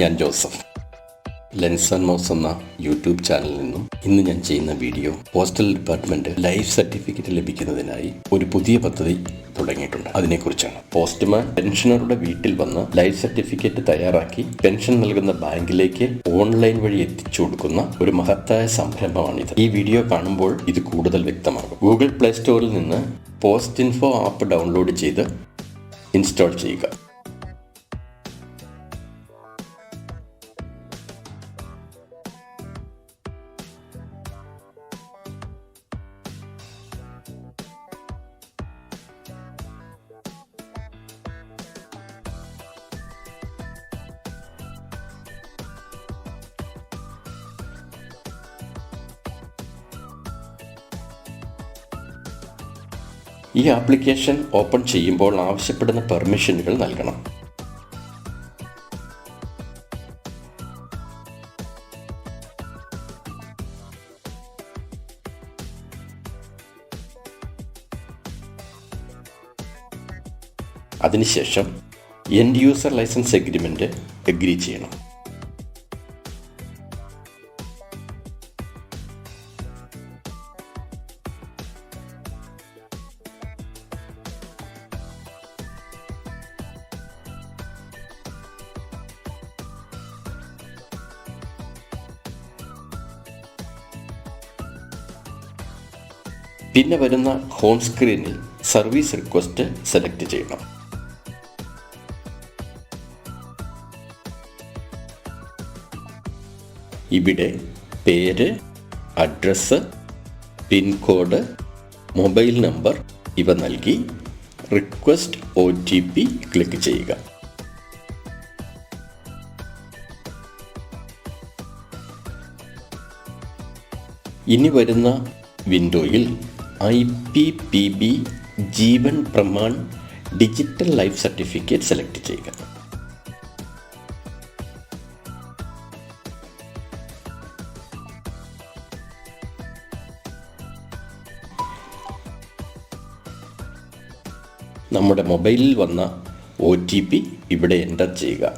ഞാൻ Joseph. Lens and mouse എന്ന YouTube ചാനലിൽ നിന്നും ഇന്ന് ഞാൻ ചെയ്യുന്ന video, postal department life certificate ലഭിക്കുന്നതിനായി ഒരു പുതിയ പദ്ധതി തുടങ്ങിയിട്ടുണ്ട്. അതിനെക്കുറിച്ചാണ്. പോസ്റ്റ്മാൻ പെൻഷനറുടെ വീട്ടിൽ വന്ന് ലൈഫ് സർട്ടിഫിക്കറ്റ് തയ്യാറാക്കി പെൻഷൻ നൽകുന്ന ബാങ്കിലേക്ക് ഓൺലൈൻ വഴി എത്തിച്ചു കൊടുക്കുന്ന ഒരു മഹത്തായ സംരംഭമാണിത്. ഈ വീഡിയോ കാണുമ്പോൾ ഇത് കൂടുതൽ വ്യക്തമാകും. ഗൂഗിൾ പ്ലേ സ്റ്റോറിൽ നിന്ന് പോസ്റ്റ് ഇൻഫോ ആപ്പ് ഡൗൺലോഡ് ചെയ്ത് ഇൻസ്റ്റാൾ ചെയ്യുക. ഈ ആപ്ലിക്കേഷൻ ഓപ്പൺ ചെയ്യുമ്പോൾ ആവശ്യപ്പെടുന്ന പെർമിഷനുകൾ നൽകണം. അതിനുശേഷം end user license agreement agree ചെയ്യണം. പിന്നെ വരുന്ന ഹോം സ്ക്രീനിൽ സർവീസ് റിക്വസ്റ്റ് സെലക്ട് ചെയ്യണം. ഇവിടെ പേര്, അഡ്രസ്സ്, പിൻകോഡ്, മൊബൈൽ നമ്പർ ഇവ നൽകി റിക്വസ്റ്റ് OTP ക്ലിക്ക് ചെയ്യുക. ഇനി വരുന്ന വിൻഡോയിൽ IPPB Jeevan Pramaan digital life certificate select ചെയ്യുക. നമ്മുടെ മൊബൈലിൽ വന്ന OTP ഇവിടെ എൻ്റർ ചെയ്യുക.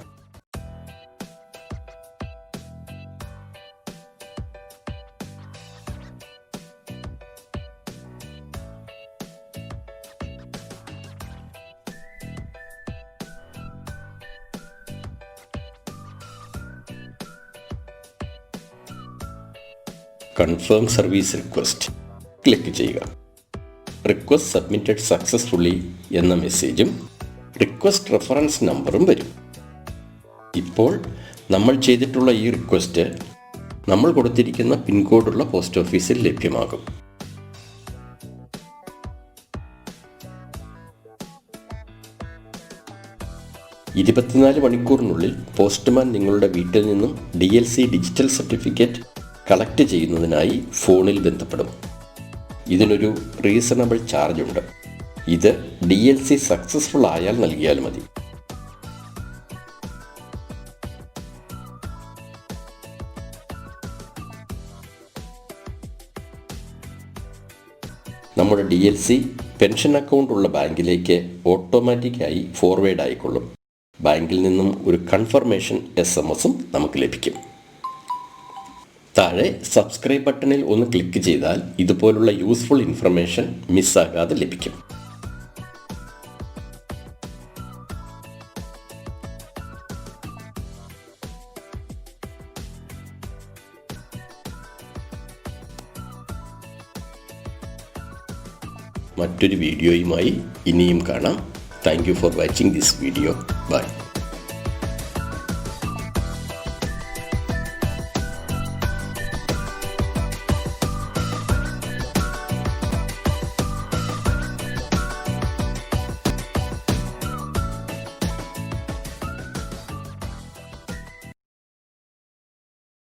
കൺഫേം സർവീസ് റിക്വസ്റ്റ് ക്ലിക്ക് ചെയ്യുക. റിക്വസ്റ്റ് സബ്മിറ്റഡ് സക്സസ്ഫുള്ളി എന്ന മെസ്സേജും റിക്വസ്റ്റ് റെഫറൻസ് നമ്പറും വരും. ഇപ്പോൾ നമ്മൾ ചെയ്തിട്ടുള്ള ഈ റിക്വസ്റ്റ് നമ്മൾ കൊടുത്തിരിക്കുന്ന പിൻകോഡുള്ള പോസ്റ്റ് ഓഫീസിൽ ലഭ്യമാകും. ഇരുപത്തിനാല് മണിക്കൂറിനുള്ളിൽ പോസ്റ്റ്മാൻ നിങ്ങളുടെ വീട്ടിൽ നിന്നും DLC ഡിജിറ്റൽ സർട്ടിഫിക്കറ്റ് കളക്ട് ചെയ്യുന്നതിനായി ഫോണിൽ ബന്ധപ്പെടും. ഇതിനൊരു റീസണബിൾ ചാർജ് ഉണ്ട്. ഇത് DLC സക്സസ്ഫുൾ ആയാൽ നൽകിയാൽ മതി. നമ്മുടെ DLC പെൻഷൻ അക്കൗണ്ട് ഉള്ള ബാങ്കിലേക്ക് ഓട്ടോമാറ്റിക്കായി ഫോർവേഡ് ആയിക്കൊള്ളും. ബാങ്കിൽ നിന്നും ഒരു കൺഫർമേഷൻ SMS നമുക്ക് ലഭിക്കും. താഴെ സബ്സ്ക്രൈബ് ബട്ടണിൽ ഒന്ന് ക്ലിക്ക് ചെയ്താൽ ഇതുപോലുള്ള യൂസ്ഫുൾ ഇൻഫർമേഷൻ മിസ്സാകാതെ ലഭിക്കും. മറ്റൊരു വീഡിയോയുമായി ഇനിയും കാണാം. Thank you for watching this video. By.